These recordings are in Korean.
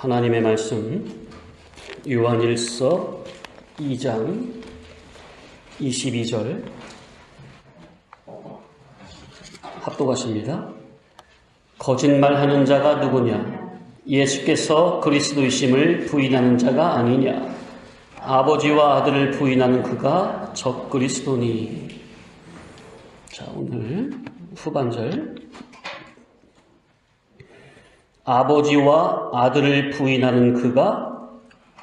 하나님의 말씀 요한일서 2장 22절 합독하십니다. 거짓말하는 자가 누구냐? 예수께서 그리스도이심을 부인하는 자가 아니냐? 아버지와 아들을 부인하는 그가 적그리스도니. 자, 오늘 후반절. 아버지와 아들을 부인하는 그가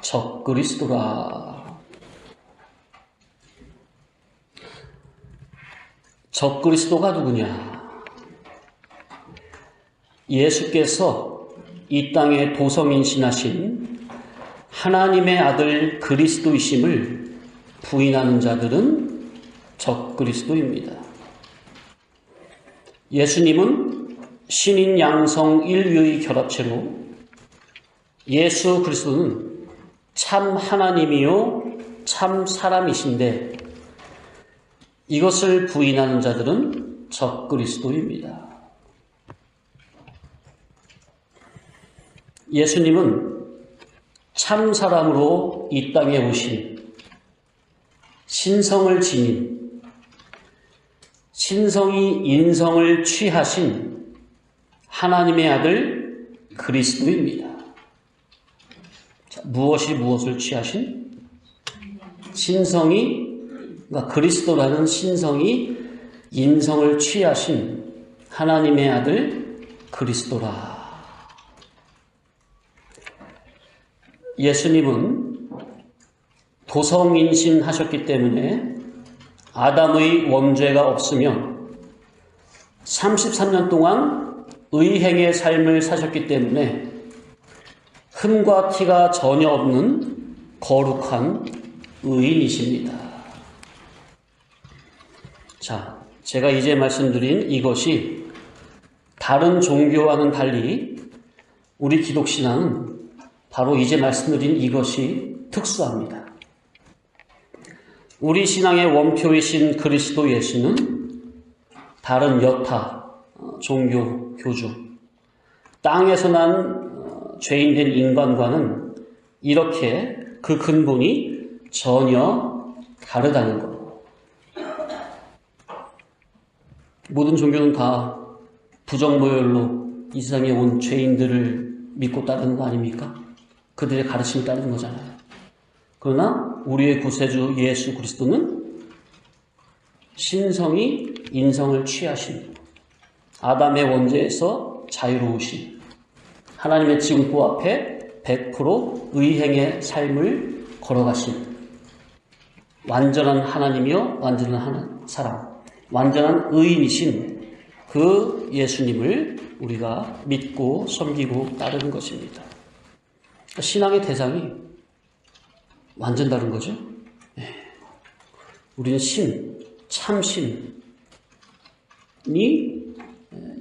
적그리스도라. 적그리스도가 누구냐? 예수께서 이 땅에 도성인신하신 하나님의 아들 그리스도이심을 부인하는 자들은 적그리스도입니다. 예수님은 신인 양성 인류의 결합체로 예수 그리스도는 참 하나님이요 참 사람이신데 이것을 부인하는 자들은 적그리스도입니다. 예수님은 참 사람으로 이 땅에 오신 신성을 지닌 신성이 인성을 취하신 하나님의 아들 그리스도입니다. 자, 무엇이 무엇을 취하신? 신성이, 그러니까 그리스도라는 신성이 인성을 취하신 하나님의 아들 그리스도라. 예수님은 도성인신하셨기 때문에 아담의 원죄가 없으며 33년 동안 의행의 삶을 사셨기 때문에 흠과 티가 전혀 없는 거룩한 의인이십니다. 자, 제가 이제 말씀드린 이것이 다른 종교와는 달리 우리 기독신앙은 바로 이제 말씀드린 이것이 특수합니다. 우리 신앙의 원표이신 그리스도 예수는 다른 여타 종교, 교주, 땅에서 난 죄인된 인간과는 이렇게 그 근본이 전혀 다르다는 것. 모든 종교는 다 부정모열로 이 세상에 온 죄인들을 믿고 따르는 거 아닙니까? 그들의 가르침을 따르는 거잖아요. 그러나 우리의 구세주 예수 그리스도는 신성이 인성을 취하신 아담의 원죄에서 자유로우신 하나님의 지금부 앞에 100% 의행의 삶을 걸어가신 완전한 하나님이요 완전한 사람, 완전한 의인이신 그 예수님을 우리가 믿고 섬기고 따르는 것입니다. 신앙의 대상이 완전 다른 거죠. 우리는 신, 참신이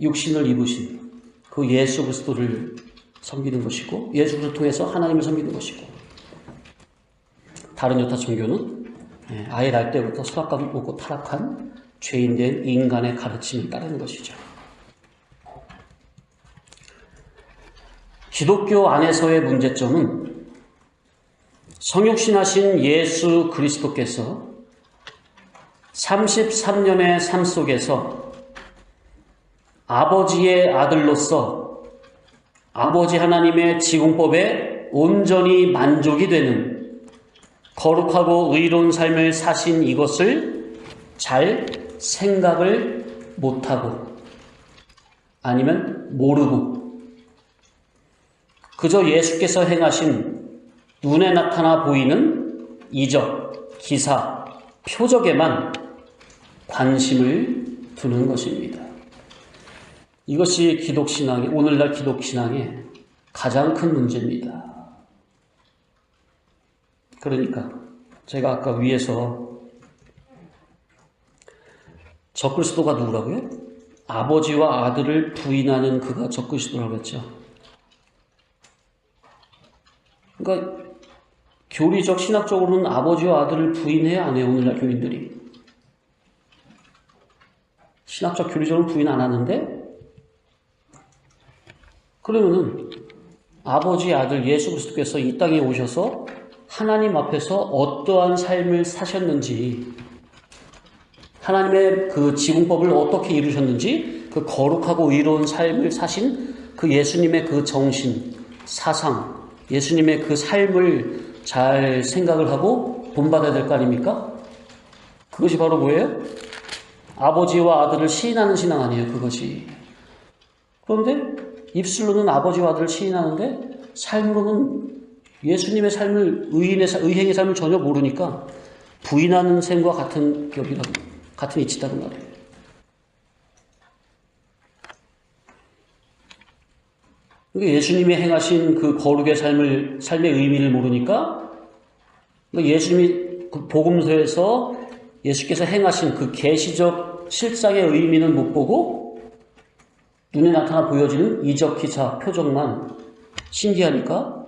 육신을 입으신 그 예수 그리스도를 섬기는 것이고 예수 그리스도를 통해서 하나님을 섬기는 것이고 다른 여타 종교는 아예 날 때부터 선악과를 먹고 타락한 죄인된 인간의 가르침을 따르는 것이죠. 기독교 안에서의 문제점은 성육신하신 예수 그리스도께서 33년의 삶 속에서 아버지의 아들로서 아버지 하나님의 지공법에 온전히 만족이 되는 거룩하고 의로운 삶을 사신 이것을 잘 생각을 못하고 아니면 모르고 그저 예수께서 행하신 눈에 나타나 보이는 이적, 기사, 표적에만 관심을 두는 것입니다. 이것이 기독신앙의, 오늘날 기독신앙의 가장 큰 문제입니다. 그러니까 제가 아까 위에서 적그리스도가 누구라고요? 아버지와 아들을 부인하는 그가 적그리스도라고 했죠. 그러니까 교리적, 신학적으로는 아버지와 아들을 부인해야 안 해요, 오늘날 교인들이. 신학적, 교리적으로는 부인 안 하는데 그러면은 아버지 아들 예수 그리스도께서 이 땅에 오셔서 하나님 앞에서 어떠한 삶을 사셨는지, 하나님의 그 지공법을 어떻게 이루셨는지, 그 거룩하고 의로운 삶을 사신 그 예수님의 그 정신, 사상, 예수님의 그 삶을 잘 생각을 하고 본받아야 될 거 아닙니까? 그것이 바로 뭐예요? 아버지와 아들을 시인하는 신앙 아니에요, 그것이. 그런데 입술로는 아버지와 아들을 시인하는데 삶으로는 예수님의 삶을, 의행의 삶을 전혀 모르니까 부인하는 셈과 같은 격이라고, 같은 이치다는 말이에요. 예수님이 행하신 그 거룩의 삶의 의미를 모르니까 예수님이 그 복음서에서 예수께서 행하신 그 계시적 실상의 의미는 못 보고 눈에 나타나 보여지는 이적 기사 표적만 신기하니까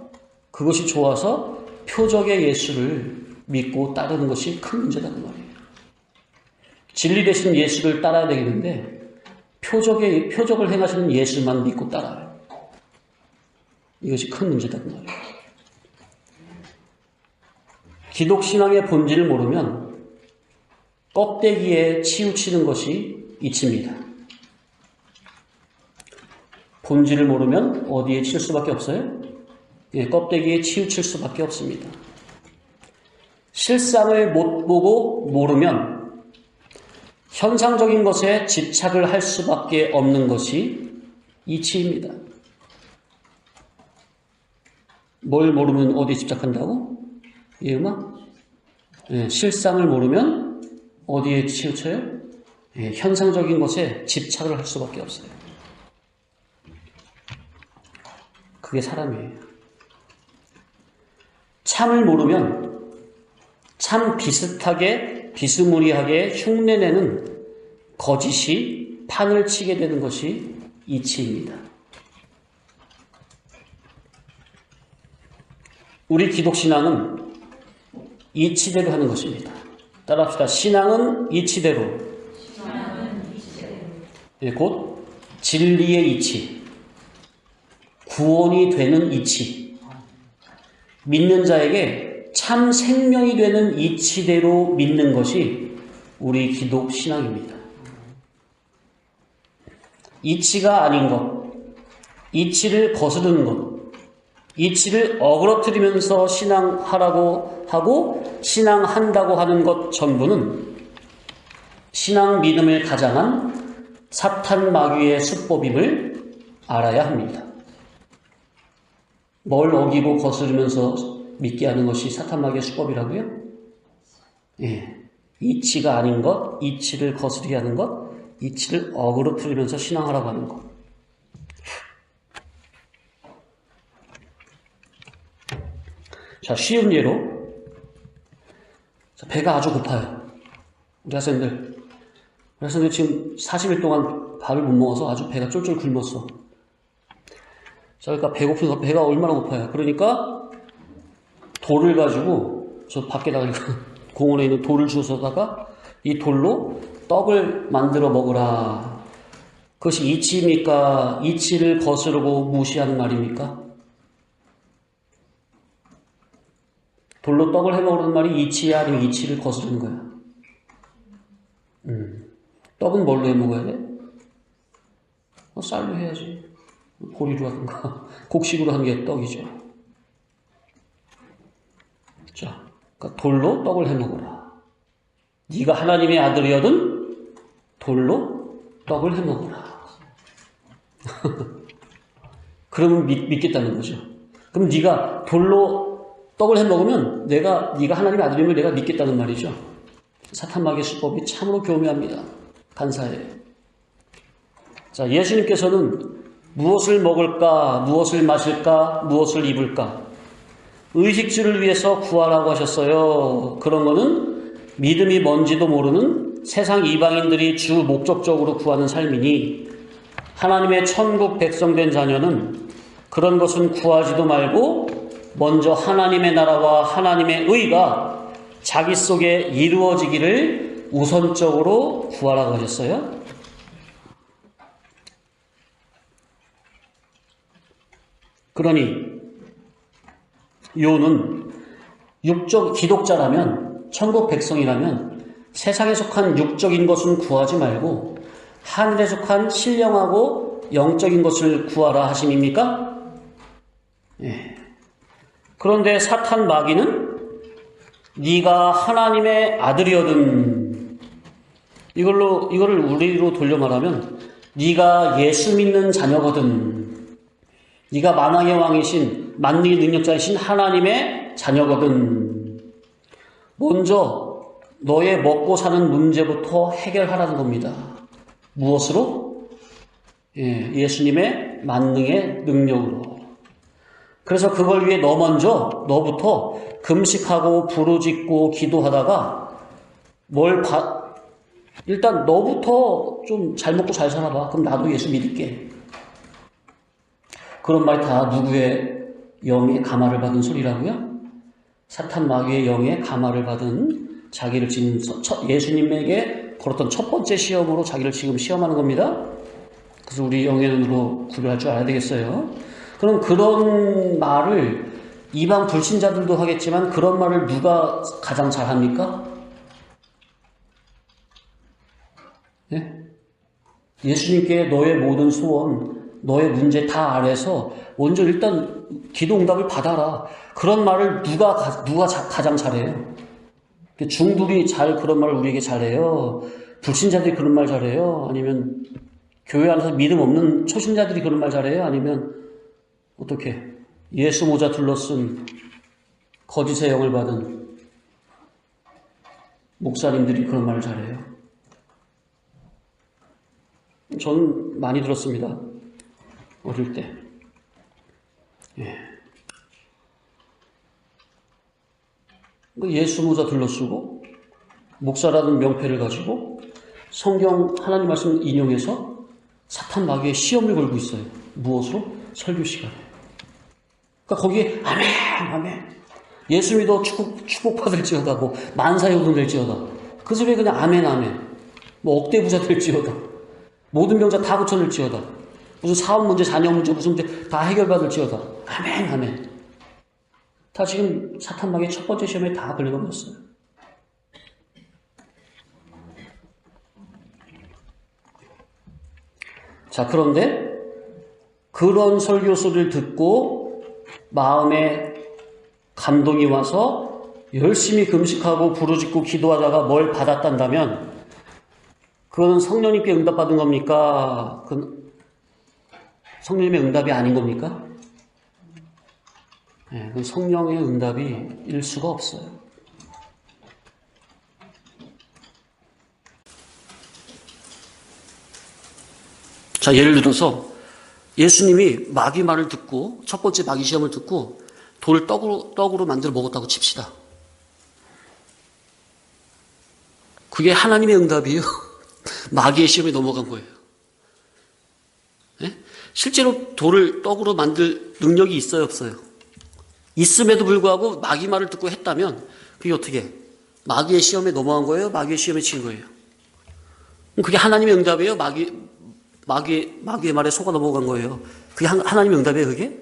그것이 좋아서 표적의 예수를 믿고 따르는 것이 큰 문제라는 말이에요. 진리 되신 예수를 따라야 되겠는데 표적을 행하시는 예수만 믿고 따라요. 이것이 큰 문제다는 말이에요. 기독신앙의 본질을 모르면 껍데기에 치우치는 것이 이치입니다. 본질을 모르면 어디에 칠 수밖에 없어요? 껍데기에 치우칠 수밖에 없습니다. 실상을 못 보고 모르면 현상적인 것에 집착을 할 수밖에 없는 것이 이치입니다. 뭘 모르면 어디에 집착한다고? 이 음악? 실상을 모르면 어디에 치우쳐요? 현상적인 것에 집착을 할 수밖에 없어요. 그게 사람이에요. 참을 모르면 참 비슷하게 비스무리하게 흉내내는 거짓이 판을 치게 되는 것이 이치입니다. 우리 기독신앙은 이치대로 하는 것입니다. 따라합시다. 신앙은 이치대로. 곧 진리의 이치, 구원이 되는 이치, 믿는 자에게 참 생명이 되는 이치대로 믿는 것이 우리 기독 신앙입니다. 이치가 아닌 것, 이치를 거스르는 것, 이치를 어그러뜨리면서 신앙하라고 하고 신앙한다고 하는 것 전부는 신앙 믿음을 가장한 사탄 마귀의 수법임을 알아야 합니다. 뭘 어기고 거스르면서 믿게 하는 것이 사탄 마귀의 수법이라고요? 이치가 아닌 것, 이치를 거스르게 하는 것, 이치를 어그러뜨리면서 신앙하라고 하는 것. 자, 쉬운 예로 배가 아주 고파요. 우리 학생들 지금 40일 동안 밥을 못 먹어서 아주 배가 쫄쫄 굶었어. 자, 그러니까 배고프니까 배가 얼마나 고파요. 그러니까 돌을 가지고 저 밖에다가 공원에 있는 돌을 주워다가 이 돌로 떡을 만들어 먹으라. 그것이 이치입니까? 이치를 거스르고 무시하는 말입니까? 돌로 떡을 해먹으라는 말이 이치야, 아니면 이치를 거스르는 거야? 떡은 뭘로 해먹어야 돼? 쌀로 해야지. 보리로 하든가. 곡식으로 하는 게 떡이죠. 자, 그러니까 돌로 떡을 해먹어라. 네가 하나님의 아들이거든 돌로 떡을 해먹어라. 그러면 믿겠다는 거죠. 그럼 네가 돌로 떡을 해먹으면 네가 하나님의 아들임을 내가 믿겠다는 말이죠. 사탄 마귀의 수법이 참으로 교묘합니다. 간사해요. 자, 예수님께서는 무엇을 먹을까, 무엇을 마실까, 무엇을 입을까 의식주를 위해서 구하라고 하셨어요. 그런 거는 믿음이 뭔지도 모르는 세상 이방인들이 주 목적적으로 구하는 삶이니 하나님의 천국 백성된 자녀는 그런 것은 구하지도 말고 먼저 하나님의 나라와 하나님의 의가 자기 속에 이루어지기를 우선적으로 구하라고 하셨어요. 그러니 요는 육적 기독자라면, 천국 백성이라면 세상에 속한 육적인 것은 구하지 말고 하늘에 속한 신령하고 영적인 것을 구하라 하심입니까? 예. 그런데 사탄 마귀는 네가 하나님의 아들이거든, 이거를 우리로 돌려 말하면 네가 예수 믿는 자녀거든, 네가 만왕의 왕이신 만능의 능력자이신 하나님의 자녀거든. 먼저 너의 먹고 사는 문제부터 해결하라는 겁니다. 무엇으로? 예수님의 만능의 능력으로. 그래서 그걸 위해 너부터 금식하고 부르짖고 기도하다가 일단 너부터 좀 잘 먹고 잘 살아봐. 그럼 나도 예수 믿을게. 그런 말이 다 누구의 영의 감화를 받은 소리라고요? 사탄 마귀의 영의 감화를 받은 자기를 지금 예수님에게 걸었던 첫 번째 시험으로 자기를 지금 시험하는 겁니다. 그래서 우리 영의 눈으로 구별할 줄 알아야 되겠어요. 그럼 그런 말을 이방 불신자들도 하겠지만 그런 말을 누가 가장 잘합니까? 네? 예수님께 너의 모든 소원, 너의 문제 다 아래서 먼저 일단 기도 응답을 받아라. 그런 말을 누가 가장 잘해요? 중들이 그런 말을 우리에게 잘해요? 불신자들이 그런 말 잘해요? 아니면 교회 안에서 믿음 없는 초신자들이 그런 말 잘해요? 아니면 어떻게 예수 모자 둘러쓴 거짓의 영을 받은 목사님들이 그런 말을 잘해요? 저는 많이 들었습니다. 어릴 때. 예수 모자 둘러쓰고 목사라는 명패를 가지고 성경 하나님 말씀 인용해서 사탄 마귀의 시험을 걸고 있어요. 무엇으로? 설교 시간에. 그러니까 거기에 아멘 예수 믿어 축복받을지어다, 뭐 만사형통 될지어다, 그 소리에 그냥 아멘 뭐 억대 부자 될지어다, 모든 병자 다 고쳐낼지어다, 무슨 사업 문제, 자녀 문제, 무슨 문제 다 해결받을지어다, 아멘. 다 지금 사탄 마귀의 첫 번째 시험에 다 걸려버렸어요. 자, 그런데 그런 설교 소리를 듣고 마음에 감동이 와서 열심히 금식하고 부르짖고 기도하다가 뭘 받았단다면 그건 성령님께 응답받은 겁니까? 그건 성령님의 응답이 아닌 겁니까? 그건 성령의 응답일 수가 없어요. 자, 예를 들어서 예수님이 마귀 말을 듣고 첫 번째 마귀 시험을 듣고 돌을 떡으로 만들어 먹었다고 칩시다. 그게 하나님의 응답이에요? 마귀의 시험에 넘어간 거예요. 네? 실제로 돌을 떡으로 만들 능력이 있어요, 없어요? 있음에도 불구하고 마귀 말을 듣고 했다면 그게 어떻게? 마귀의 시험에 넘어간 거예요? 마귀의 시험에 친 거예요? 그게 하나님의 응답이에요? 마귀의 말에 속아 넘어간 거예요? 그게 하나님의 응답이에요, 그게?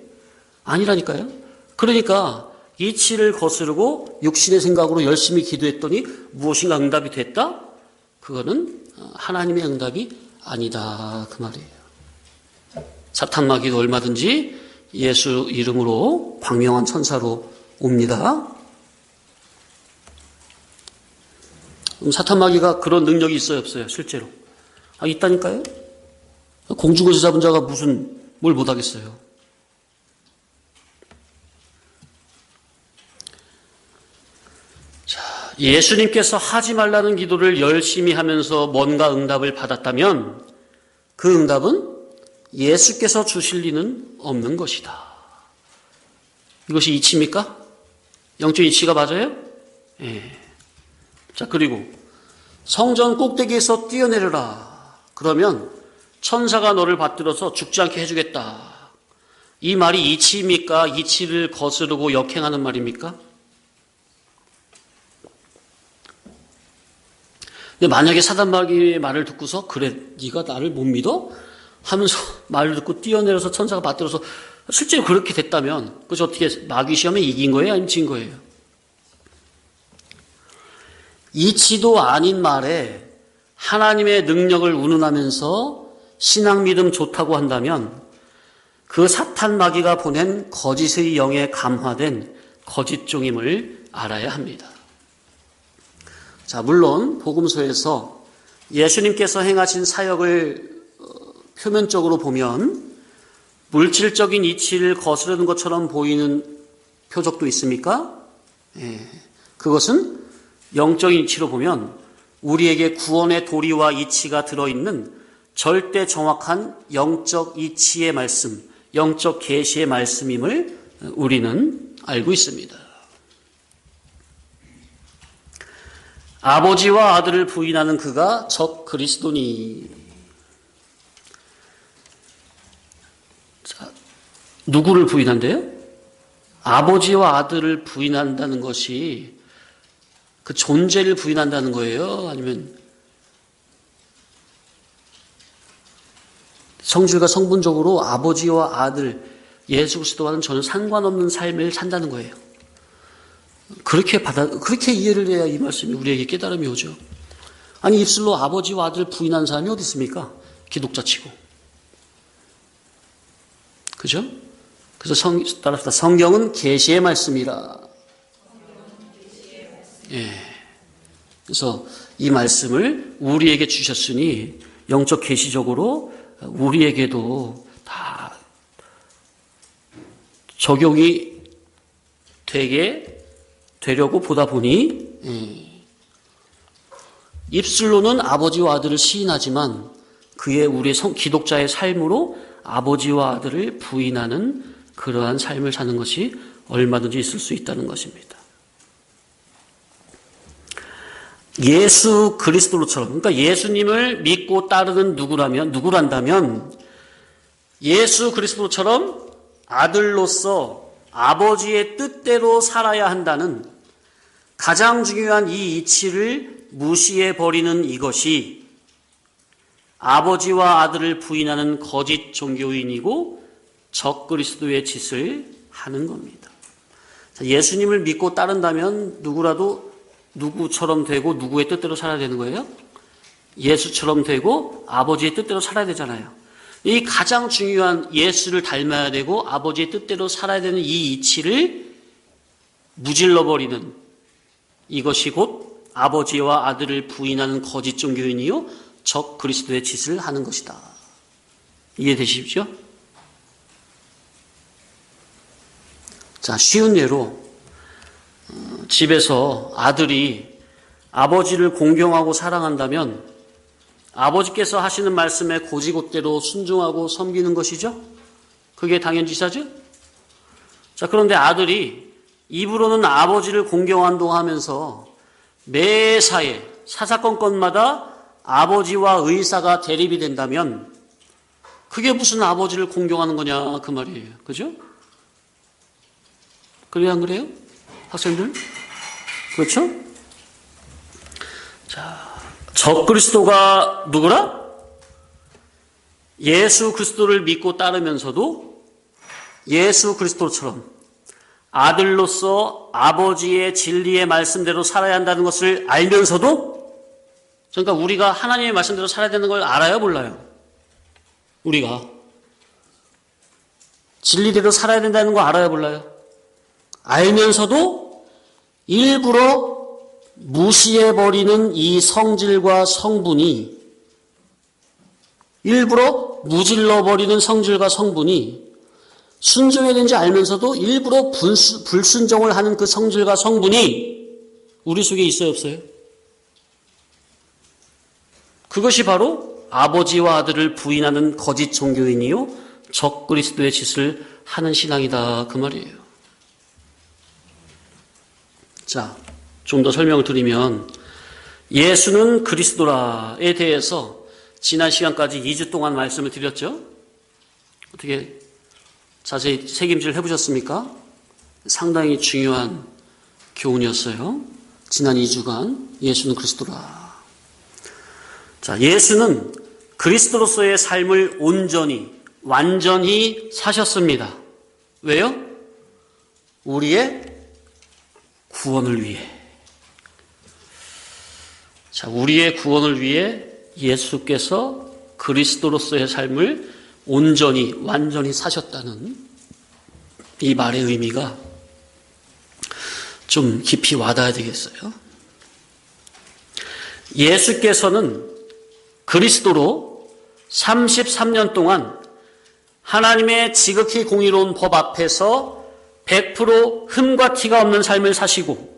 아니라니까요? 그러니까 이치를 거스르고 육신의 생각으로 열심히 기도했더니 무엇인가 응답이 됐다? 그거는 하나님의 응답이 아니다, 그 말이에요. 사탄 마귀도 얼마든지 예수 이름으로 광명한 천사로 옵니다. 그럼 사탄 마귀가 그런 능력이 있어요, 없어요? 실제로? 있다니까요? 공중거지 잡은 자가 뭘 못하겠어요? 자, 예수님께서 하지 말라는 기도를 열심히 하면서 뭔가 응답을 받았다면 그 응답은 예수께서 주실 리는 없는 것이다. 이것이 이치입니까? 영적 이치가 맞아요? 예. 자, 그리고 성전 꼭대기에서 뛰어내려라. 그러면 천사가 너를 받들어서 죽지 않게 해주겠다. 이 말이 이치입니까? 이치를 거스르고 역행하는 말입니까? 근데 만약에 사단 마귀의 말을 듣고서 그래, 네가 나를 못 믿어? 하면서 말을 듣고 뛰어내려서 천사가 받들어서 실제로 그렇게 됐다면 그래서 어떻게 마귀 시험에 이긴 거예요? 아니면 진 거예요? 이치도 아닌 말에 하나님의 능력을 운운하면서 신앙 믿음 좋다고 한다면 그 사탄 마귀가 보낸 거짓의 영에 감화된 거짓 종임을 알아야 합니다. 자, 물론 복음서에서 예수님께서 행하신 사역을 표면적으로 보면 물질적인 이치를 거스르는 것처럼 보이는 표적도 있습니까? 그것은 영적인 이치로 보면 우리에게 구원의 도리와 이치가 들어있는 절대 정확한 영적 이치의 말씀, 영적 계시의 말씀임을 우리는 알고 있습니다. 아버지와 아들을 부인하는 그가 적 그리스도니. 자, 누구를 부인한대요? 아버지와 아들을 부인한다는 것이 그 존재를 부인한다는 거예요? 아니면 성질과 성분적으로 아버지와 아들, 예수 그리스도와는 전혀 상관없는 삶을 산다는 거예요. 그렇게 이해를 해야 이 말씀이 우리에게 깨달음이 오죠. 아니, 입술로 아버지와 아들을 부인하는 사람이 어디 있습니까? 기독자 치고. 그죠? 그래서 따라서 성경은 계시의 말씀이라. 예. 그래서 이 말씀을 우리에게 주셨으니 영적 계시적으로 우리에게도 다 적용이 되려고 보다 보니 입술로는 아버지와 아들을 시인하지만 우리의 기독자의 삶으로 아버지와 아들을 부인하는 그러한 삶을 사는 것이 얼마든지 있을 수 있다는 것입니다. 예수 그리스도로처럼, 그러니까 예수님을 믿고 따르는 누구란다면 예수 그리스도처럼 아들로서 아버지의 뜻대로 살아야 한다는 가장 중요한 이 이치를 무시해버리는 이것이 아버지와 아들을 부인하는 거짓 종교인이고 적 그리스도의 짓을 하는 겁니다. 예수님을 믿고 따른다면 누구라도 누구처럼 되고 누구의 뜻대로 살아야 되는 거예요? 예수처럼 되고 아버지의 뜻대로 살아야 되잖아요. 이 가장 중요한 예수를 닮아야 되고 아버지의 뜻대로 살아야 되는 이 이치를 무질러버리는 이것이 곧 아버지와 아들을 부인하는 거짓 종교인이요 적 그리스도의 짓을 하는 것이다. 이해되십시오? 자, 쉬운 예로 집에서 아들이 아버지를 공경하고 사랑한다면 아버지께서 하시는 말씀에 고지곳대로 순종하고 섬기는 것이죠? 그게 당연지사죠? 자, 그런데 아들이 입으로는 아버지를 공경한다고 하면서 매사에 사사건건마다 아버지와 의사가 대립이 된다면 그게 무슨 아버지를 공경하는 거냐 그 말이에요. 그죠? 그래요, 안 그래요? 학생들? 그렇죠? 자, 적 그리스도가 누구라? 예수 그리스도를 믿고 따르면서도 예수 그리스도처럼 아들로서 아버지의 진리의 말씀대로 살아야 한다는 것을 알면서도, 그러니까 우리가 하나님의 말씀대로 살아야 되는 걸 알아요, 몰라요? 우리가 진리대로 살아야 된다는 거 알아요, 몰라요? 알면서도 일부러 무시해버리는 이 성질과 성분이, 일부러 무질러버리는 성질과 성분이 순종해야 되는지 알면서도 일부러 불순종을 하는 그 성질과 성분이 우리 속에 있어요, 없어요? 그것이 바로 아버지와 아들을 부인하는 거짓 종교인이요 적 그리스도의 짓을 하는 신앙이다 그 말이에요. 자, 좀 더 설명을 드리면 예수는 그리스도라에 대해서 지난 시간까지 2주 동안 말씀을 드렸죠. 어떻게 자세히 새김질 해보셨습니까? 상당히 중요한 교훈이었어요. 지난 2주간 예수는 그리스도라. 자, 예수는 그리스도로서의 삶을 온전히 완전히 사셨습니다. 왜요? 우리의 구원을 위해. 자, 우리의 구원을 위해 예수께서 그리스도로서의 삶을 온전히, 완전히 사셨다는 이 말의 의미가 좀 깊이 와닿아야 되겠어요. 예수께서는 그리스도로 33년 동안 하나님의 지극히 공의로운 법 앞에서 100% 흠과 티가 없는 삶을 사시고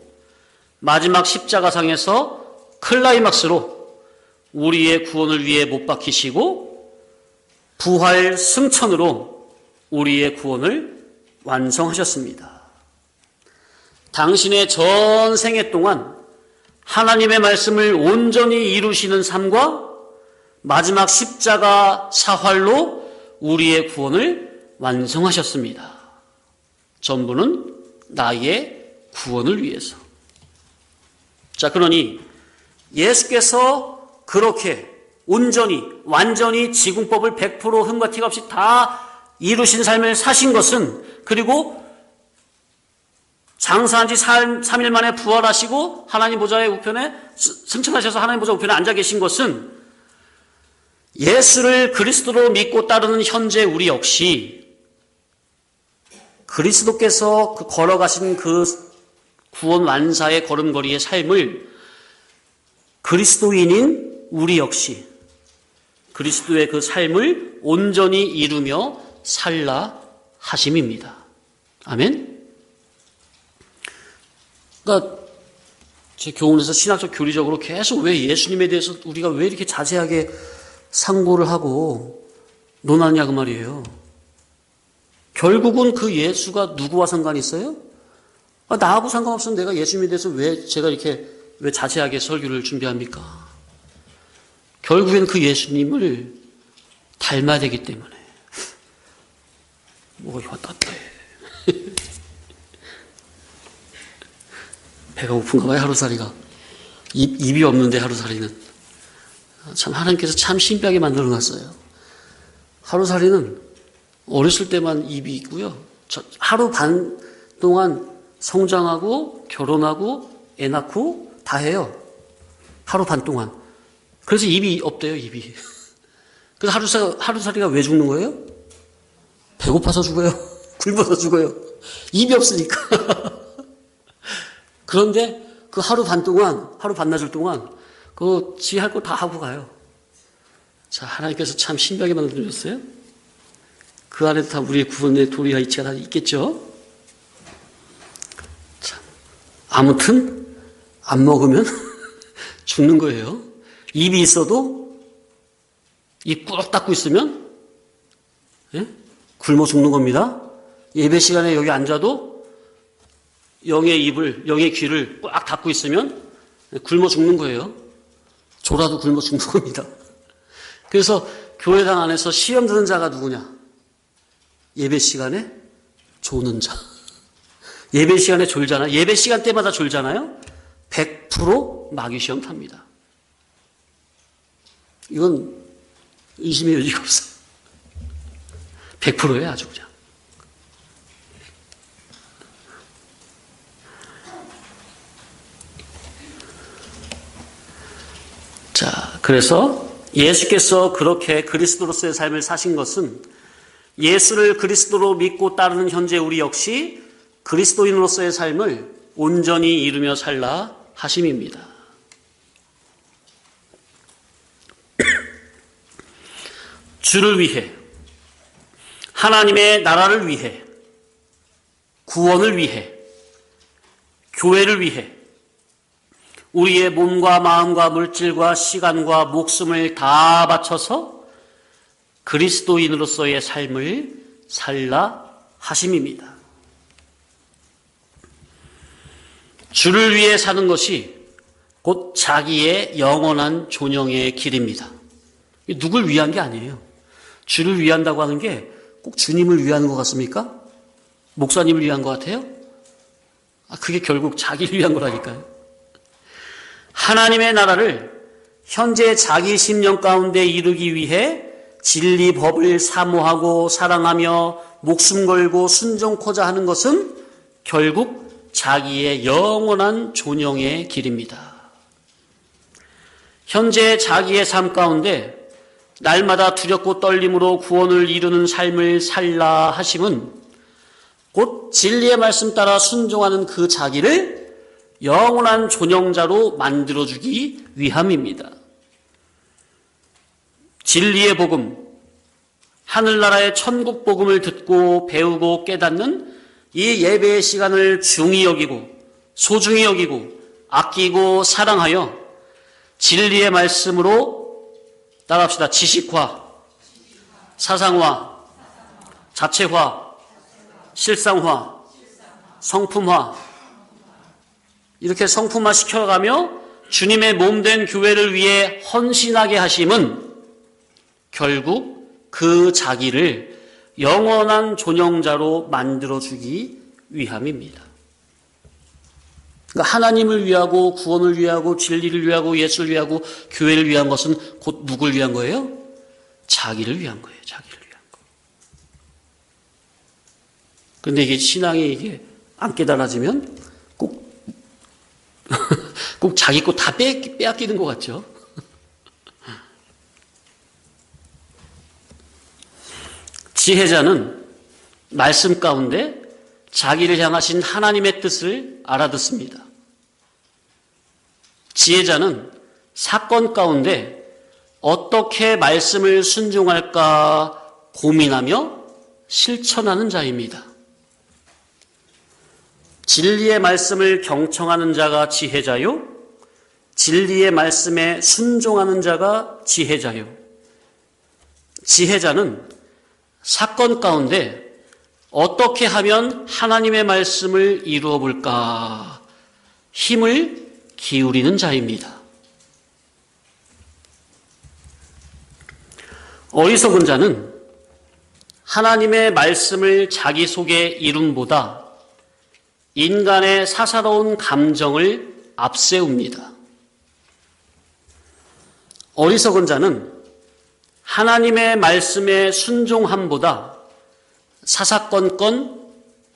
마지막 십자가상에서 클라이막스로 우리의 구원을 위해 못 박히시고 부활 승천으로 우리의 구원을 완성하셨습니다. 당신의 전 생애 동안 하나님의 말씀을 온전히 이루시는 삶과 마지막 십자가 사활로 우리의 구원을 완성하셨습니다. 전부는 나의 구원을 위해서. 자, 그러니 예수께서 그렇게 온전히 완전히 지공법을 100% 흠과 티가 없이 다 이루신 삶을 사신 것은, 그리고 장사한 지 3일 만에 부활하시고 하나님 보좌의 우편에 승천하셔서 하나님 보좌 우편에 앉아 계신 것은 예수를 그리스도로 믿고 따르는 현재 우리 역시 그리스도께서 걸어가신 그 구원 완사의 걸음걸이의 삶을 그리스도인인 우리 역시 그리스도의 그 삶을 온전히 이루며 살라 하심입니다. 아멘? 그러니까 제 교훈에서 신학적 교리적으로 계속 왜 예수님에 대해서 우리가 왜 이렇게 자세하게 상고를 하고 논하느냐 그 말이에요. 결국은 그 예수가 누구와 상관이 있어요? 나하고 상관없으면 내가 예수님에 대해서 왜 제가 이렇게 왜 자세하게 설교를 준비합니까? 결국엔 그 예수님을 닮아야 되기 때문에. 뭐가 이거 따뜻해. 배가 고픈가 봐요, 하루살이가. 입이 없는데 하루살이는. 참 하나님께서 참 신비하게 만들어 놨어요. 하루살이는 어렸을 때만 입이 있고요. 하루 반 동안 성장하고 결혼하고 애 낳고 다 해요. 하루 반 동안. 그래서 입이 없대요, 입이. 그래서 하루살이가 왜 죽는 거예요? 배고파서 죽어요. 굶어서 죽어요. 입이 없으니까. 그런데 그 하루 반나절 동안 그 지 할 거 다 하고 가요. 자, 하나님께서 참 신비하게 만들어줬어요. 그 안에 다 우리의 구원의 도리와 이치가 다 있겠죠. 참, 아무튼 안 먹으면 죽는 거예요. 입이 있어도 입 꾹 닫고 있으면 굶어 죽는 겁니다. 예배 시간에 여기 앉아도 영의 귀를 꽉 닫고 있으면 굶어 죽는 거예요. 졸아도 굶어 죽는 겁니다. 그래서 교회당 안에서 시험 드는 자가 누구냐? 예배 시간에 조는 자. 예배 시간에 졸잖아요. 예배 시간 때마다 졸잖아요. 100% 마귀 시험 탑니다. 이건 의심의 여지가 없어요. 100%예요, 아주 그냥. 자, 그래서 예수께서 그렇게 그리스도로서의 삶을 사신 것은 예수를 그리스도로 믿고 따르는 현재 우리 역시 그리스도인으로서의 삶을 온전히 이루며 살라 하심입니다. 주를 위해, 하나님의 나라를 위해, 구원을 위해, 교회를 위해 우리의 몸과 마음과 물질과 시간과 목숨을 다 바쳐서 그리스도인으로서의 삶을 살라 하심입니다. 주를 위해 사는 것이 곧 자기의 영원한 존영의 길입니다. 누굴 위한 게 아니에요. 주를 위한다고 하는 게 꼭 주님을 위한 것 같습니까? 목사님을 위한 것 같아요? 그게 결국 자기를 위한 거라니까요. 하나님의 나라를 현재 자기 심령 가운데 이루기 위해 진리 법을 사모하고 사랑하며 목숨 걸고 순종코자 하는 것은 결국 자기의 영원한 존영의 길입니다. 현재 자기의 삶 가운데 날마다 두렵고 떨림으로 구원을 이루는 삶을 살라 하심은 곧 진리의 말씀 따라 순종하는 그 자기를 영원한 존영자로 만들어주기 위함입니다. 진리의 복음, 하늘나라의 천국 복음을 듣고 배우고 깨닫는 이 예배의 시간을 중히 여기고 소중히 여기고 아끼고 사랑하여 진리의 말씀으로 따라합시다. 지식화, 사상화, 자체화, 실상화, 성품화, 이렇게 성품화 시켜가며 주님의 몸된 교회를 위해 헌신하게 하심은 결국 그 자기를 영원한 존영자로 만들어주기 위함입니다. 그러니까 하나님을 위하고 구원을 위하고 진리를 위하고 예수를 위하고 교회를 위한 것은 곧 누굴 위한 거예요? 자기를 위한 거예요. 자기를 위한 거. 그런데 이게 신앙이 이게 안 깨달아지면 꼭 자기 거 다 빼앗기는 것 같죠? 지혜자는 말씀 가운데 자기를 향하신 하나님의 뜻을 알아듣습니다. 지혜자는 사건 가운데 어떻게 말씀을 순종할까 고민하며 실천하는 자입니다. 진리의 말씀을 경청하는 자가 지혜자요, 진리의 말씀에 순종하는 자가 지혜자요. 지혜자는 사건 가운데 어떻게 하면 하나님의 말씀을 이루어 볼까 힘을 기울이는 자입니다. 어리석은 자는 하나님의 말씀을 자기 속의 이름보다 인간의 사사로운 감정을 앞세웁니다. 어리석은 자는 하나님의 말씀에 순종함보다 사사건건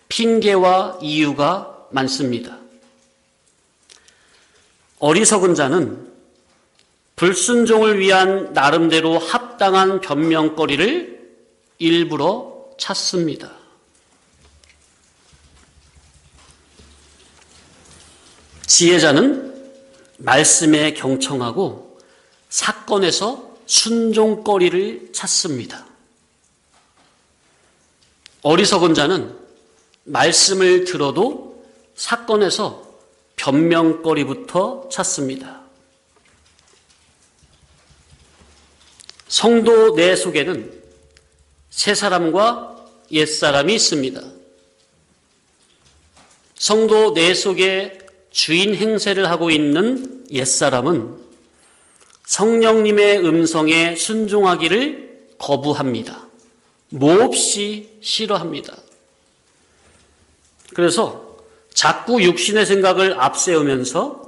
핑계와 이유가 많습니다. 어리석은 자는 불순종을 위한 나름대로 합당한 변명거리를 일부러 찾습니다. 지혜자는 말씀에 경청하고 사건에서 순종거리를 찾습니다. 어리석은 자는 말씀을 들어도 사건에서 변명거리부터 찾습니다. 성도 내 속에는 새 사람과 옛 사람이 있습니다. 성도 내 속에 주인 행세를 하고 있는 옛 사람은 성령님의 음성에 순종하기를 거부합니다. 몹시 싫어합니다. 그래서 자꾸 육신의 생각을 앞세우면서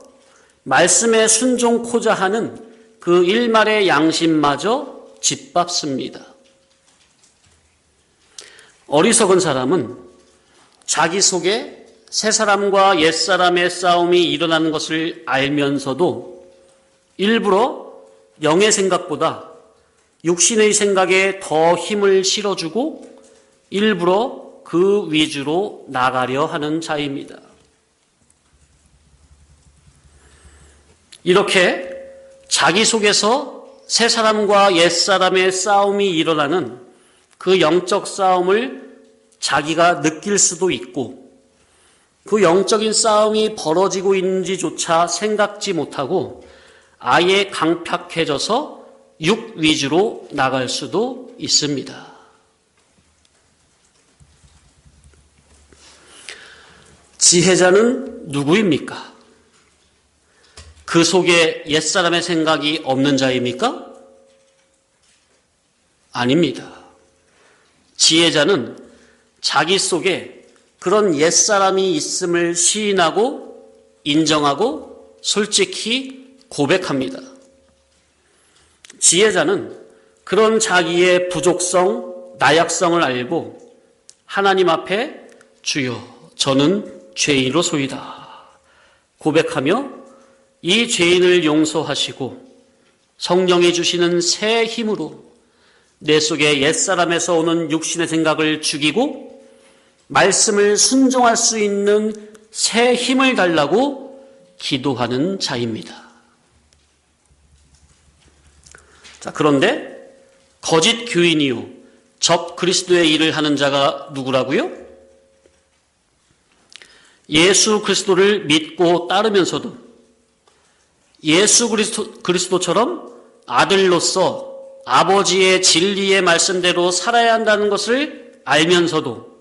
말씀에 순종코자 하는 그 일말의 양심마저 짓밟습니다. 어리석은 사람은 자기 속에 새 사람과 옛 사람의 싸움이 일어나는 것을 알면서도 일부러 영의 생각보다 육신의 생각에 더 힘을 실어주고 일부러 그 위주로 나가려 하는 자입니다. 이렇게 자기 속에서 새 사람과 옛 사람의 싸움이 일어나는 그 영적 싸움을 자기가 느낄 수도 있고 그 영적인 싸움이 벌어지고 있는지조차 생각지 못하고 아예 강팍해져서 육 위주로 나갈 수도 있습니다. 지혜자는 누구입니까? 그 속에 옛사람의 생각이 없는 자입니까? 아닙니다. 지혜자는 자기 속에 그런 옛사람이 있음을 시인하고 인정하고 솔직히 고백합니다. 지혜자는 그런 자기의 부족성, 나약성을 알고 하나님 앞에 주여 저는 죄인으로소이다 고백하며 이 죄인을 용서하시고 성령이 주시는 새 힘으로 내 속에 옛사람에서 오는 육신의 생각을 죽이고 말씀을 순종할 수 있는 새 힘을 달라고 기도하는 자입니다. 자, 그런데 거짓 교인이요 적 그리스도의 일을 하는 자가 누구라고요? 예수 그리스도를 믿고 따르면서도 예수 그리스도처럼 아들로서 아버지의 진리의 말씀대로 살아야 한다는 것을 알면서도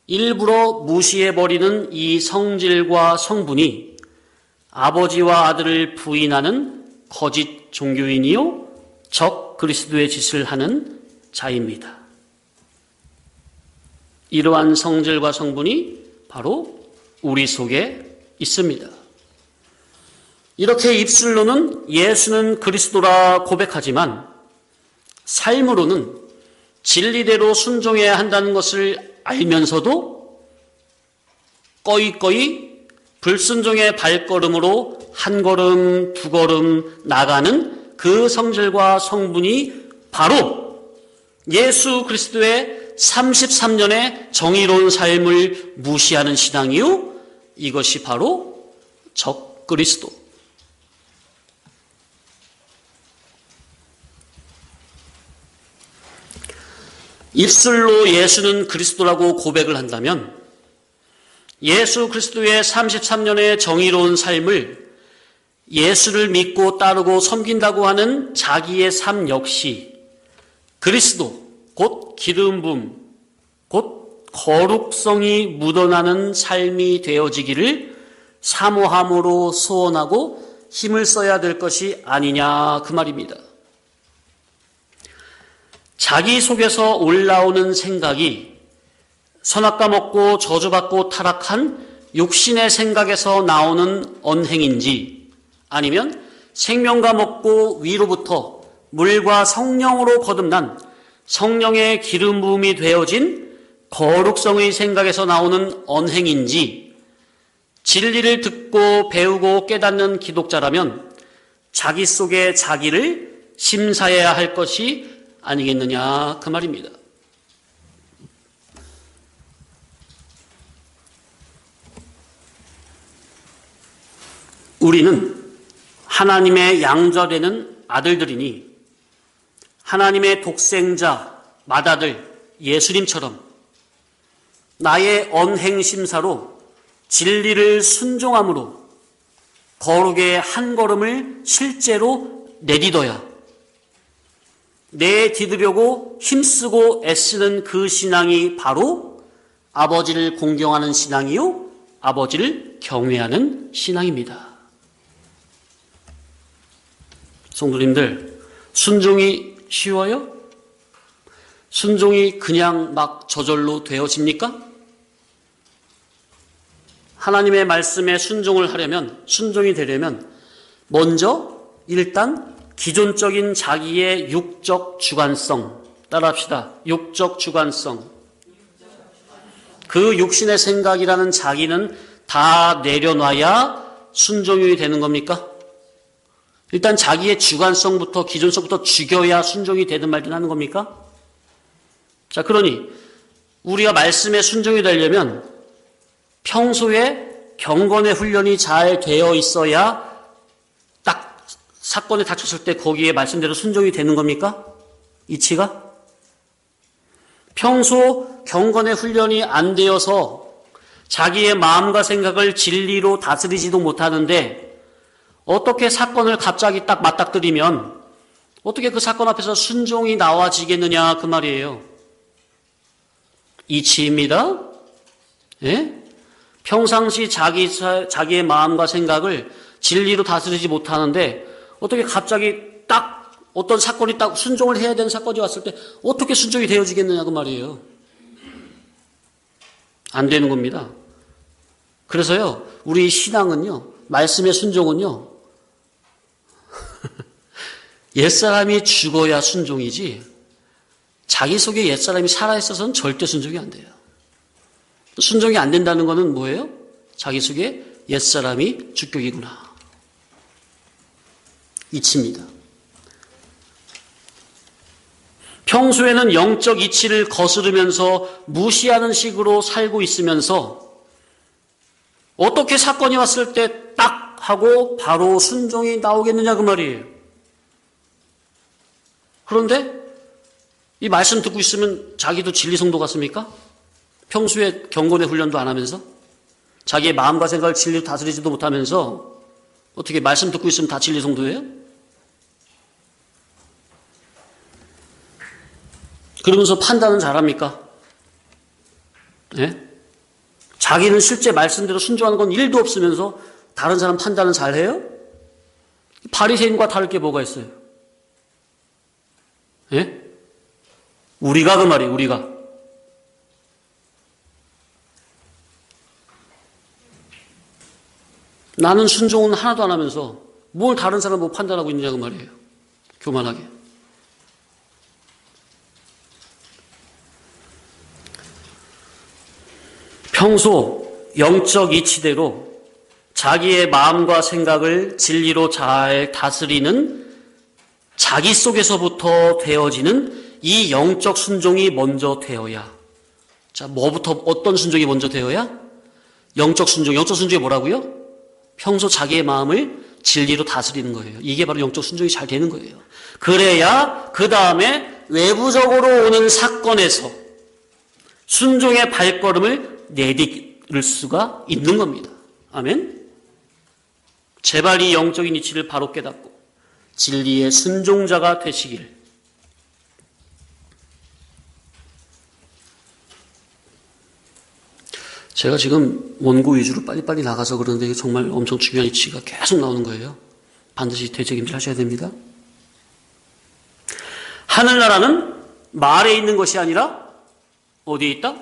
일부러 무시해버리는 이 성질과 성분이 아버지와 아들을 부인하는 거짓 종교인이요 적 그리스도의 짓을 하는 자입니다. 이러한 성질과 성분이 바로 우리 속에 있습니다. 이렇게 입술로는 예수는 그리스도라 고백하지만 삶으로는 진리대로 순종해야 한다는 것을 알면서도 꺼이꺼이 불순종의 발걸음으로 한 걸음 두 걸음 나가는 그 성질과 성분이 바로 예수 그리스도의 33년의 정의로운 삶을 무시하는 신앙이요 이것이 바로 적 그리스도. 입술로 예수는 그리스도라고 고백을 한다면 예수 그리스도의 33년의 정의로운 삶을 예수를 믿고 따르고 섬긴다고 하는 자기의 삶 역시 그리스도, 곧 기름 부음, 곧 거룩성이 묻어나는 삶이 되어지기를 사모함으로 소원하고 힘을 써야 될 것이 아니냐 그 말입니다. 자기 속에서 올라오는 생각이 선악과 먹고 저주받고 타락한 육신의 생각에서 나오는 언행인지 아니면 생명과 먹고 위로부터 물과 성령으로 거듭난 성령의 기름 부음이 되어진 거룩성의 생각에서 나오는 언행인지 진리를 듣고 배우고 깨닫는 기독자라면 자기 속의 자기를 심사해야 할 것이 아니겠느냐 그 말입니다. 우리는 하나님의 양자되는 아들들이니 하나님의 독생자 맏아들 예수님처럼 나의 언행심사로 진리를 순종함으로 거룩의 한 걸음을 실제로 내딛어야 내딛으려고 힘쓰고 애쓰는 그 신앙이 바로 아버지를 공경하는 신앙이요 아버지를 경외하는 신앙입니다. 성도님들, 순종이 쉬워요? 순종이 그냥 막 저절로 되어집니까? 하나님의 말씀에 순종을 하려면, 순종이 되려면 먼저 일단 기존적인 자기의 육적 주관성, 따라합시다. 육적 주관성. 그 육신의 생각이라는 자기는 다 내려놔야 순종이 되는 겁니까? 일단 자기의 주관성부터 기존성부터 죽여야 순종이 되든 말든 하는 겁니까? 자, 그러니 우리가 말씀에 순종이 되려면 평소에 경건의 훈련이 잘 되어 있어야 딱 사건에 닥쳤을 때 거기에 말씀대로 순종이 되는 겁니까? 이치가? 평소 경건의 훈련이 안 되어서 자기의 마음과 생각을 진리로 다스리지도 못하는데 어떻게 사건을 갑자기 딱 맞닥뜨리면 어떻게 그 사건 앞에서 순종이 나와지겠느냐 그 말이에요. 이치입니다. 예? 평상시 자기의 마음과 생각을 진리로 다스리지 못하는데 어떻게 갑자기 딱 어떤 사건이 딱 순종을 해야 되는 사건이 왔을 때 어떻게 순종이 되어지겠느냐 그 말이에요. 안 되는 겁니다. 그래서요, 우리 신앙은요, 말씀의 순종은요, 옛사람이 죽어야 순종이지 자기 속에 옛사람이 살아있어서는 절대 순종이 안 돼요. 순종이 안 된다는 것은 뭐예요? 자기 속에 옛사람이 주격이구나. 이치입니다. 평소에는 영적 이치를 거스르면서 무시하는 식으로 살고 있으면서 어떻게 사건이 왔을 때 딱 하고 바로 순종이 나오겠느냐 그 말이에요. 그런데 이 말씀 듣고 있으면 자기도 진리 성도 같습니까? 평소에 경건의 훈련도 안 하면서 자기의 마음과 생각을 진리로 다스리지도 못하면서 어떻게 말씀 듣고 있으면 다 진리 성도예요? 그러면서 판단은 잘합니까? 예? 자기는 실제 말씀대로 순종하는 건 1도 없으면서 다른 사람 판단은 잘해요? 바리새인과 다를 게 뭐가 있어요? 예? 우리가 그 말이에요. 우리가. 나는 순종은 하나도 안 하면서 뭘 다른 사람 뭐 판단하고 있느냐 그 말이에요. 교만하게. 평소 영적 이치대로 자기의 마음과 생각을 진리로 잘 다스리는 자기 속에서부터 되어지는 이 영적 순종이 먼저 되어야. 자, 뭐부터, 어떤 순종이 먼저 되어야? 영적 순종. 영적 순종이 뭐라고요? 평소 자기의 마음을 진리로 다스리는 거예요. 이게 바로 영적 순종이 잘 되는 거예요. 그래야 그 다음에 외부적으로 오는 사건에서 순종의 발걸음을 내디딜 수가 있는 겁니다. 아멘? 제발 이 영적인 이치를 바로 깨닫고 진리의 순종자가 되시길. 제가 지금 원고 위주로 빨리빨리 나가서 그러는데 이게 정말 엄청 중요한 이치가 계속 나오는 거예요. 반드시 되책임질 하셔야 됩니다. 하늘나라는 말에 있는 것이 아니라 어디에 있다?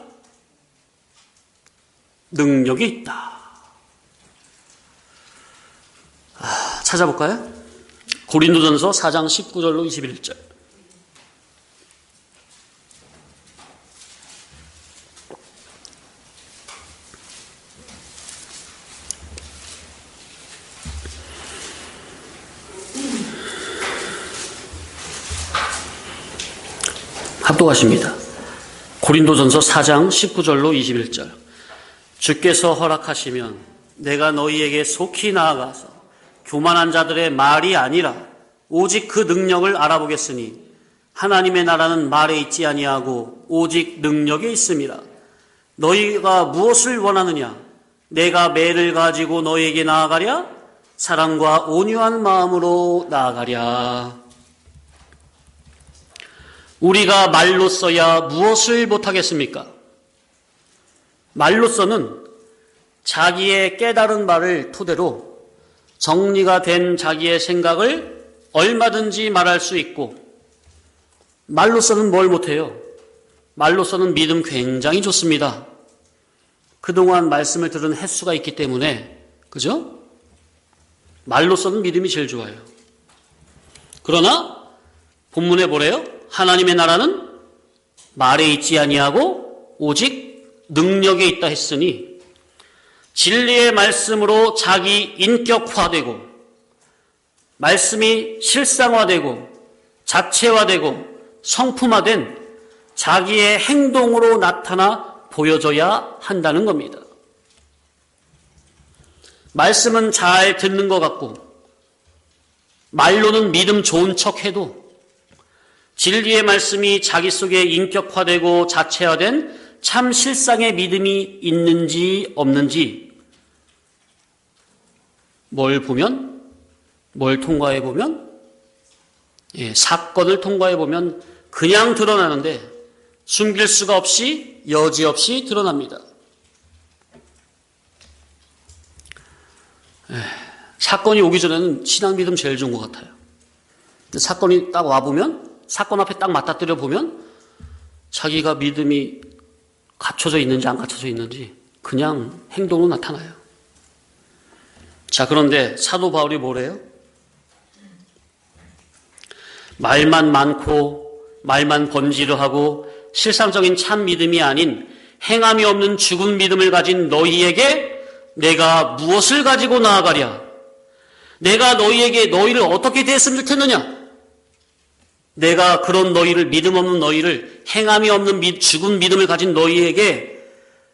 능력이 있다. 찾아볼까요? 고린도전서 4장 19절로 21절. 합독하십니다. 고린도전서 4장 19절로 21절. 주께서 허락하시면 내가 너희에게 속히 나아가서 교만한 자들의 말이 아니라 오직 그 능력을 알아보겠으니 하나님의 나라는 말에 있지 아니하고 오직 능력에 있음이라. 너희가 무엇을 원하느냐? 내가 매를 가지고 너희에게 나아가랴? 사랑과 온유한 마음으로 나아가랴. 우리가 말로써야 무엇을 못하겠습니까? 말로써는 자기의 깨달은 말을 토대로 정리가 된 자기의 생각을 얼마든지 말할 수 있고, 말로써는 뭘 못해요? 말로써는 믿음 굉장히 좋습니다. 그동안 말씀을 들은 횟수가 있기 때문에, 그죠? 말로써는 믿음이 제일 좋아요. 그러나 본문에 뭐래요? 하나님의 나라는 말에 있지 아니하고 오직 능력에 있다 했으니, 진리의 말씀으로 자기 인격화되고 말씀이 실상화되고 자체화되고 성품화된 자기의 행동으로 나타나 보여져야 한다는 겁니다. 말씀은 잘 듣는 것 같고 말로는 믿음 좋은 척해도 진리의 말씀이 자기 속에 인격화되고 자체화된 참 실상의 믿음이 있는지 없는지 뭘 보면, 뭘 통과해 보면, 사건을 통과해 보면 그냥 드러나는데 숨길 수가 없이 여지없이 드러납니다. 사건이 오기 전에는 신앙 믿음 제일 좋은 것 같아요. 근데 사건이 딱 와보면, 사건 앞에 딱 맞닥뜨려 보면 자기가 믿음이 갖춰져 있는지 안 갖춰져 있는지 그냥 행동으로 나타나요. 자, 그런데 사도 바울이 뭐래요? 말만 많고 말만 번지르하고 실상적인 참 믿음이 아닌 행함이 없는 죽은 믿음을 가진 너희에게 내가 무엇을 가지고 나아가랴? 내가 너희를 어떻게 대했으면 좋겠느냐? 내가 그런 너희를, 믿음 없는 너희를, 행함이 없는 죽은 믿음을 가진 너희에게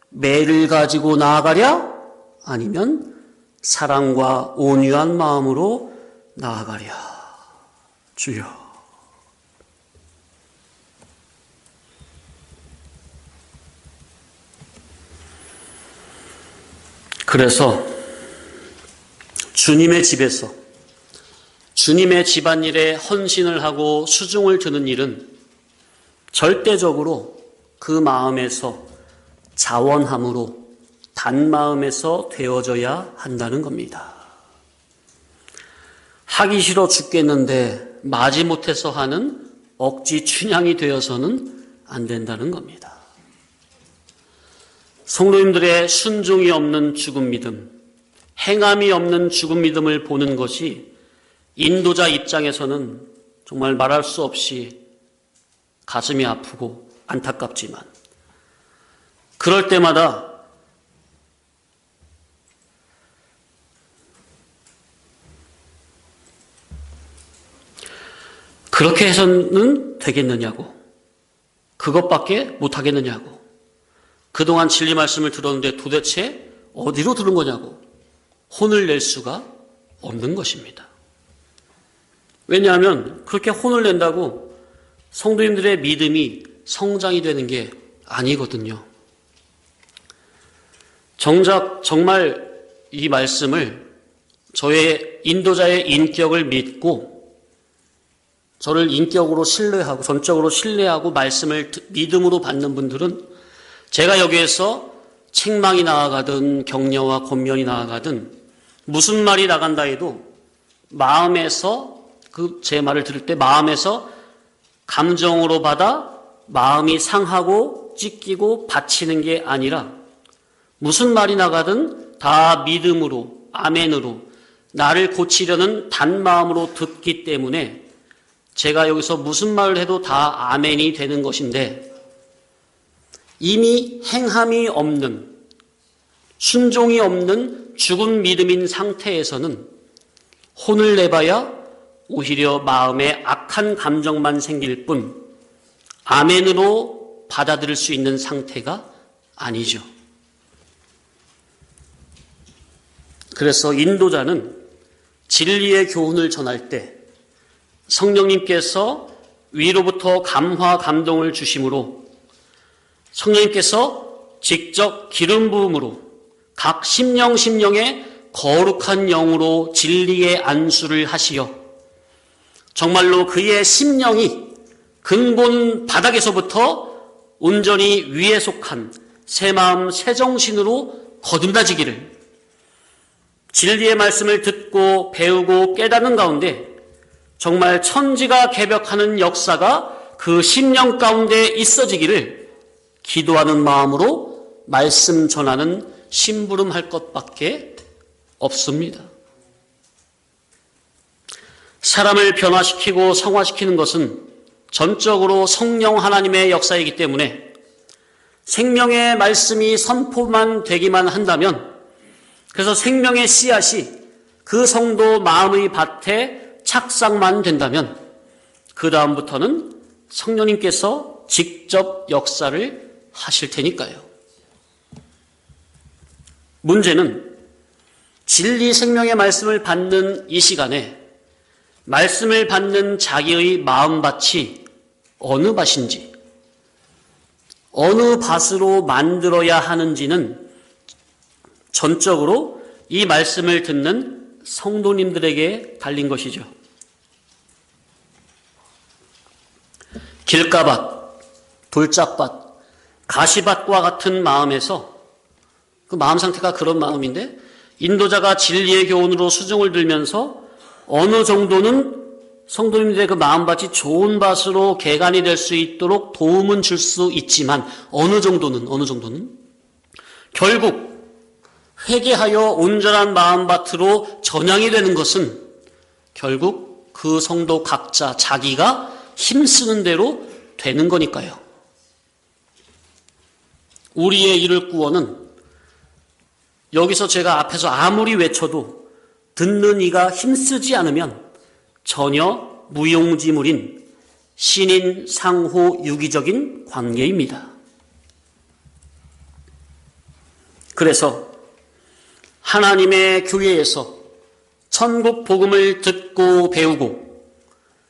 매를 가지고 나아가랴? 아니면 사랑과 온유한 마음으로 나아가랴? 주여. 그래서 주님의 집에서 주님의 집안일에 헌신을 하고 수중을 드는 일은 절대적으로 그 마음에서 자원함으로 단마음에서 되어져야 한다는 겁니다. 하기 싫어 죽겠는데 마지못해서 하는 억지 춘향이 되어서는 안 된다는 겁니다. 성도님들의 순종이 없는 죽은 믿음, 행함이 없는 죽은 믿음을 보는 것이 인도자 입장에서는 정말 말할 수 없이 가슴이 아프고 안타깝지만 그럴 때마다 그렇게 해서는 되겠느냐고, 그것밖에 못하겠느냐고, 그동안 진리 말씀을 들었는데 도대체 어디로 들은 거냐고 혼을 낼 수가 없는 것입니다. 왜냐하면 그렇게 혼을 낸다고 성도님들의 믿음이 성장이 되는 게 아니거든요. 정말 이 말씀을 저의 인도자의 인격을 믿고 저를 인격으로 신뢰하고 전적으로 신뢰하고 말씀을 믿음으로 받는 분들은 제가 여기에서 책망이 나아가든 격려와 권면이 나아가든 무슨 말이 나간다 해도 마음에서 제 말을 들을 때 마음에서 감정으로 받아 마음이 상하고 찢기고 바치는 게 아니라 무슨 말이 나가든 다 믿음으로 아멘으로 나를 고치려는 단마음으로 듣기 때문에 제가 여기서 무슨 말을 해도 다 아멘이 되는 것인데 이미 행함이 없는 순종이 없는 죽은 믿음인 상태에서는 혼을 내봐야 오히려 마음에 악한 감정만 생길 뿐 아멘으로 받아들일 수 있는 상태가 아니죠. 그래서 인도자는 진리의 교훈을 전할 때 성령님께서 위로부터 감화 감동을 주심으로 성령님께서 직접 기름 부음으로 각 심령에 거룩한 영으로 진리의 안수를 하시어 정말로 그의 심령이 근본 바닥에서부터 온전히 위에 속한 새 마음 새 정신으로 거듭나지기를 진리의 말씀을 듣고 배우고 깨닫는 가운데 정말 천지가 개벽하는 역사가 그 심령 가운데 있어지기를 기도하는 마음으로 말씀 전하는 심부름할 것밖에 없습니다. 사람을 변화시키고 성화시키는 것은 전적으로 성령 하나님의 역사이기 때문에 생명의 말씀이 선포만 되기만 한다면 그래서 생명의 씨앗이 그 성도 마음의 밭에 착상만 된다면 그 다음부터는 성령님께서 직접 역사를 하실 테니까요. 문제는 진리 생명의 말씀을 받는 이 시간에 말씀을 받는 자기의 마음밭이 어느 밭인지 어느 밭으로 만들어야 하는지는 전적으로 이 말씀을 듣는 성도님들에게 달린 것이죠. 길가밭, 돌짝밭, 가시밭과 같은 마음에서 그 마음 상태가 그런 마음인데 인도자가 진리의 교훈으로 수중을 들면서 어느 정도는 성도님들의 그 마음밭이 좋은 밭으로 개간이 될 수 있도록 도움은 줄 수 있지만 어느 정도는 결국 회개하여 온전한 마음밭으로 전향이 되는 것은 결국 그 성도 각자 자기가 힘쓰는 대로 되는 거니까요. 우리의 이룰 구원은 여기서 제가 앞에서 아무리 외쳐도 듣는 이가 힘쓰지 않으면 전혀 무용지물인 신인 상호 유기적인 관계입니다. 그래서 하나님의 교회에서 천국 복음을 듣고 배우고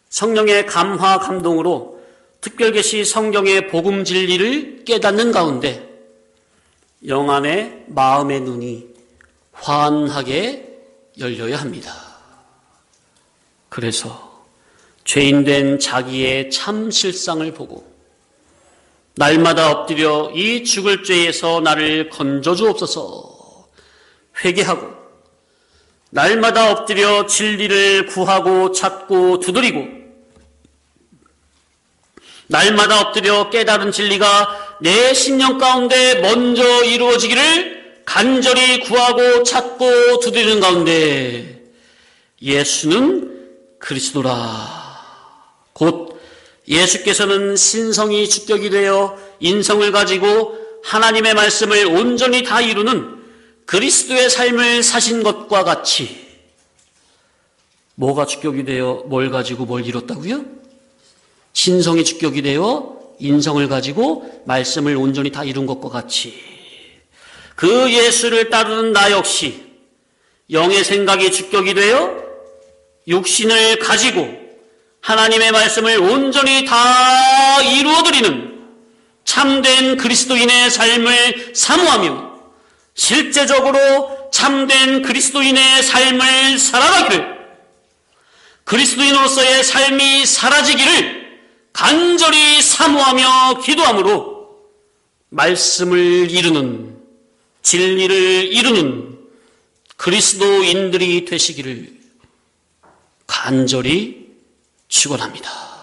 성령의 감화 감동으로 특별계시 성경의 복음 진리를 깨닫는 가운데 영안의 마음의 눈이 환하게 열려야 합니다. 그래서 죄인된 자기의 참 실상을 보고 날마다 엎드려 이 죽을 죄에서 나를 건져주옵소서 회개하고 날마다 엎드려 진리를 구하고 찾고 두드리고 날마다 엎드려 깨달은 진리가 내 신령 가운데 먼저 이루어지기를 간절히 구하고 찾고 두드리는 가운데 예수는 그리스도라. 곧 예수께서는 신성이 주격이 되어 인성을 가지고 하나님의 말씀을 온전히 다 이루는 그리스도의 삶을 사신 것과 같이 뭐가 주격이 되어 뭘 가지고 뭘 이뤘다고요? 신성이 주격이 되어 인성을 가지고 말씀을 온전히 다 이룬 것과 같이 그 예수를 따르는 나 역시 영의 생각이 주격이 되어 육신을 가지고 하나님의 말씀을 온전히 다 이루어드리는 참된 그리스도인의 삶을 사모하며 실제적으로 참된 그리스도인의 삶을 살아가기를 그리스도인으로서의 삶이 사라지기를 간절히 사모하며 기도함으로 말씀을 이루는 진리를 이루는 그리스도인들이 되시기를 간절히 축원합니다.